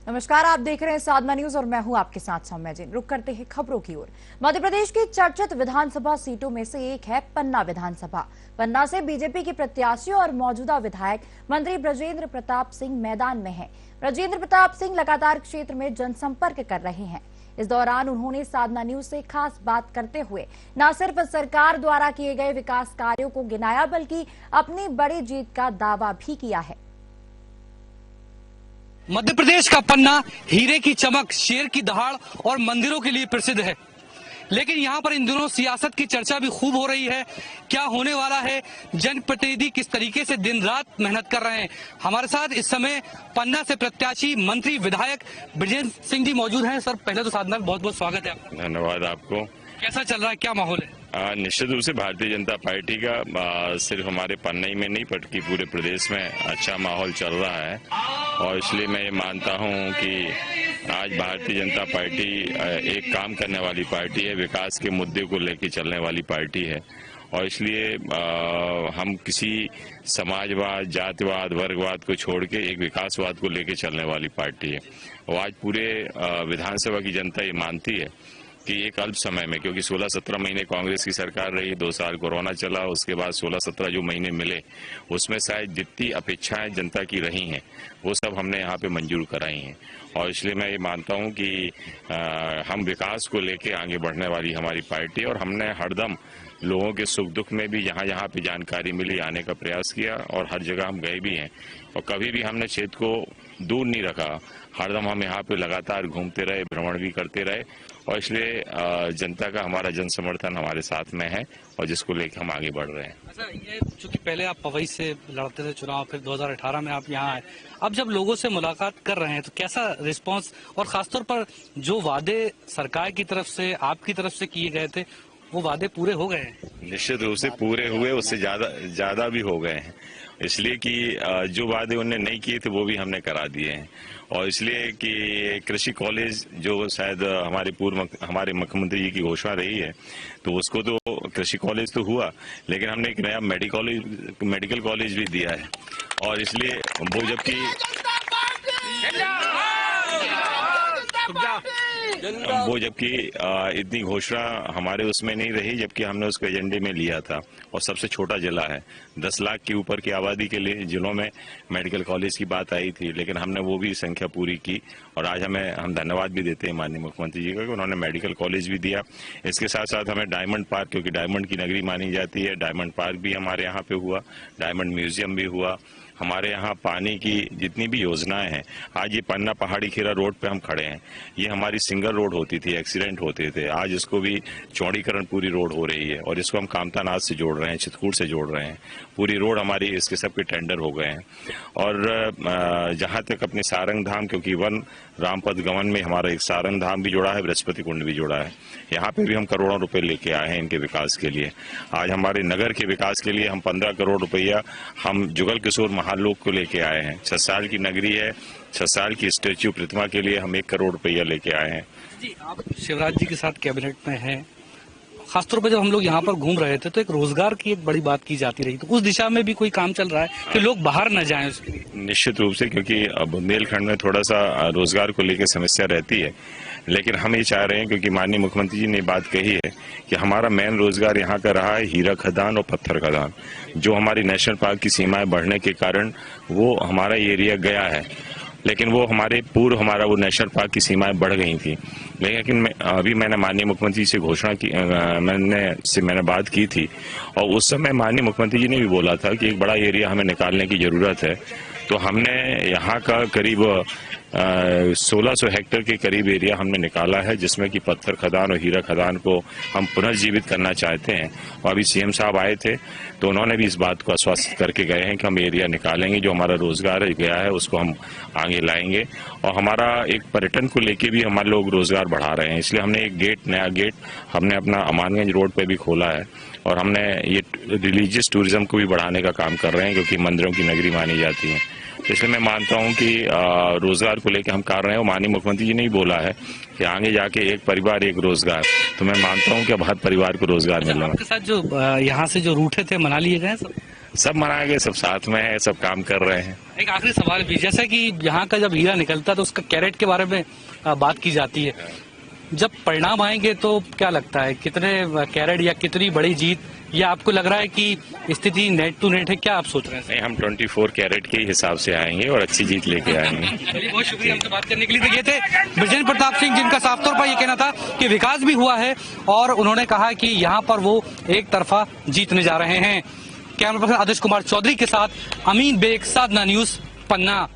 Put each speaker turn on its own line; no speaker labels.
नमस्कार, आप देख रहे हैं साधना न्यूज और मैं हूं आपके साथ सौम्या जैन। रुक करते हैं खबरों की ओर। मध्य प्रदेश की चर्चित विधानसभा सीटों में से एक है पन्ना विधानसभा। पन्ना से बीजेपी के प्रत्याशी और मौजूदा विधायक मंत्री ब्रजेंद्र प्रताप सिंह मैदान में हैं। ब्रजेंद्र प्रताप सिंह लगातार क्षेत्र में जनसंपर्क कर रहे हैं। इस दौरान उन्होंने साधना न्यूज से खास बात करते हुए न सिर्फ सरकार द्वारा किए गए विकास कार्यों को गिनाया, बल्कि अपनी बड़ी जीत का दावा भी किया है।
मध्य प्रदेश का पन्ना हीरे की चमक, शेर की दहाड़ और मंदिरों के लिए प्रसिद्ध है। लेकिन यहाँ पर इन दिनों सियासत की चर्चा भी खूब हो रही है। क्या होने वाला है, जनप्रतिनिधि किस तरीके से दिन रात मेहनत कर रहे हैं। हमारे साथ इस समय पन्ना से प्रत्याशी मंत्री विधायक ब्रजेंद्र सिंह जी मौजूद हैं। सर, पहले तो साधना में बहुत बहुत स्वागत है आपका।
धन्यवाद आपको।
कैसा चल रहा है, क्या माहौल है?
निश्चित रूप से भारतीय जनता पार्टी का सिर्फ हमारे पन्ना ही में नहीं, बल्कि पूरे प्रदेश में अच्छा माहौल चल रहा है। और इसलिए मैं ये मानता हूँ कि आज भारतीय जनता पार्टी एक काम करने वाली पार्टी है, विकास के मुद्दे को लेकर चलने वाली पार्टी है। और इसलिए हम किसी समाजवाद, जातिवाद, वर्गवाद को छोड़ के एक विकासवाद को लेकर चलने वाली पार्टी है। और आज पूरे विधानसभा की जनता ये मानती है कि एक अल्प समय में, क्योंकि 16-17 महीने कांग्रेस की सरकार रही, 2 साल कोरोना चला, उसके बाद 16-17 जो महीने मिले, उसमें शायद जितनी अपेक्षाएं जनता की रही हैं वो सब हमने यहाँ पे मंजूर कराई हैं। और इसलिए मैं ये मानता हूँ कि हम विकास को लेके आगे बढ़ने वाली हमारी पार्टी, और हमने हरदम लोगों के सुख दुख में भी जहाँ पे जानकारी मिली आने का प्रयास किया, और हर जगह हम गए भी हैं। और कभी भी हमने क्षेत्र को दूर नहीं रखा, हरदम हम यहाँ पे लगातार घूमते रहे, भ्रमण भी करते रहे। और इसलिए जनता का हमारा जन समर्थन हमारे साथ में है, और जिसको लेकर हम आगे बढ़ रहे हैं।
अच्छा, ये चूंकि पहले आप पवई से लड़ते थे चुनाव, फिर 2018 में आप यहाँ आए, अब जब लोगों से मुलाकात कर रहे हैं तो कैसा रिस्पांस, और खासतौर पर जो वादे सरकार की तरफ से, आपकी तरफ से किए गए थे, वो वादे पूरे हो गए हैं?
निश्चित रूप से पूरे हुए, उससे ज्यादा भी हो गए हैं। इसलिए कि जो वादे उन्होंने नहीं किए थे वो भी हमने करा दिए हैं। और इसलिए कि कृषि कॉलेज जो शायद हमारे मुख्यमंत्री जी की घोषणा रही है, तो उसको तो कृषि कॉलेज तो हुआ, लेकिन हमने एक नया मेडिकल कॉलेज भी दिया है। और इसलिए वो जबकि इतनी घोषणा हमारे उसमें नहीं रही, जबकि हमने उसको एजेंडे में लिया था। और सबसे छोटा जिला है, 10 लाख के ऊपर की आबादी के लिए जिलों में मेडिकल कॉलेज की बात आई थी, लेकिन हमने वो भी संख्या पूरी की। और आज हम धन्यवाद भी देते हैं माननीय मुख्यमंत्री जी का कि उन्होंने मेडिकल कॉलेज भी दिया। इसके साथ साथ हमें डायमंड पार्क, क्योंकि डायमंड की नगरी मानी जाती है, डायमंड पार्क भी हमारे यहाँ पे हुआ, डायमंड म्यूजियम भी हुआ। हमारे यहाँ पानी की जितनी भी योजनाएं हैं, आज ये पन्ना पहाड़ी खेरा रोड पे हम खड़े हैं, ये हमारी सिंगल रोड होती थी, एक्सीडेंट होते थे, आज इसको भी चौड़ीकरण पूरी रोड हो रही है। और इसको हम कामतानाथ से जोड़ रहे हैं, चित्रकूट से जोड़ रहे हैं, पूरी रोड हमारी, इसके सबके टेंडर हो गए हैं। और जहां तक अपने सारंग धाम, क्योंकि वन रामपद गमन में हमारा एक सारंग धाम भी जुड़ा है, बृहस्पति कुंड भी जुड़ा है, यहाँ पे भी हम करोड़ों रुपए लेके आए हैं इनके विकास के लिए। आज हमारे नगर के विकास के लिए हम 15 करोड़ रुपया हम जुगल किशोर महालोक को लेके आए हैं। 6 साल की नगरी है, 6 साल की स्टेच्यू प्रतिमा के लिए हम 1 करोड़ रुपया लेके आए हैं।
जी, आप शिवराज जी के साथ कैबिनेट में हैं। खासतौर पर जब हम लोग यहाँ पर घूम रहे थे तो एक रोजगार की एक बड़ी बात की जाती रही, तो उस दिशा में भी कोई काम चल रहा है कि लोग बाहर न जाएं उसके लिए?
निश्चित रूप से, क्योंकि बुंदेलखंड में थोड़ा सा रोजगार को लेकर समस्या रहती है, लेकिन हम ये चाह रहे हैं, क्योंकि माननीय मुख्यमंत्री जी ने बात कही है कि हमारा मेन रोजगार यहाँ का रहा है हीरा खदान और पत्थर खदान, जो हमारी नेशनल पार्क की सीमाएं बढ़ने के कारण वो हमारा एरिया गया है। लेकिन वो हमारा वो नेशनल पार्क की सीमाएं बढ़ गई थी। लेकिन अभी मैंने माननीय मुख्यमंत्री से घोषणा की, मैंने बात की थी, और उस समय माननीय मुख्यमंत्री जी ने भी बोला था कि एक बड़ा एरिया हमें निकालने की जरूरत है। तो हमने यहाँ का करीब 1600 हेक्टेयर के करीब एरिया हमने निकाला है, जिसमें कि पत्थर खदान और हीरा खदान को हम पुनर्जीवित करना चाहते हैं। और अभी सीएम साहब आए थे तो उन्होंने भी इस बात को आश्वासित करके गए हैं कि हम एरिया निकालेंगे, जो हमारा रोजगार गया है उसको हम आगे लाएंगे। और हमारा एक पर्यटन को लेके भी हमारे लोग रोजगार बढ़ा रहे हैं, इसलिए हमने एक नया गेट हमने अपना अमानगंज रोड पे भी खोला है। और हमने ये रिलीजियस टूरिज्म को भी बढ़ाने का काम कर रहे हैं, क्योंकि मंदिरों की नगरी मानी जाती है। इसलिए मैं मानता हूं कि रोजगार को लेकर हम कर रहे हैं। और माननीय मुख्यमंत्री जी ने ही बोला है कि आगे जाके एक परिवार एक रोजगार, तो मैं मानता हूं कि अब हर परिवार को रोजगार मिल रहा है।
आपके साथ जो यहाँ से जो रूठे थे मना लिए गए सब?
सब मनाएंगे, सब साथ में है, सब काम कर रहे हैं।
एक आखिरी सवाल भी, जैसा कि यहाँ का जब हीरा निकलता है तो उसका कैरेट के बारे में बात की जाती है, जब परिणाम आएंगे तो क्या लगता है कितने कैरेट या कितनी बड़ी जीत, या आपको लग रहा है कि स्थिति नेट टू नेट है, क्या आप सोच रहे हैं?
नहीं, हम 24 कैरेट के हिसाब से आएंगे और अच्छी जीत लेके आएंगे।
चलिए, बहुत शुक्रिया हमसे बात करने के लिए। ये थे बृजेंद्र प्रताप सिंह, जिनका साफ तौर पर यह कहना था कि विकास भी हुआ है और उन्होंने कहा कि यहाँ पर वो एक तरफा जीतने जा रहे हैं। कैमरा पर्सन आदेश कुमार चौधरी के साथ अमीन बेग, साधना न्यूज, पन्ना।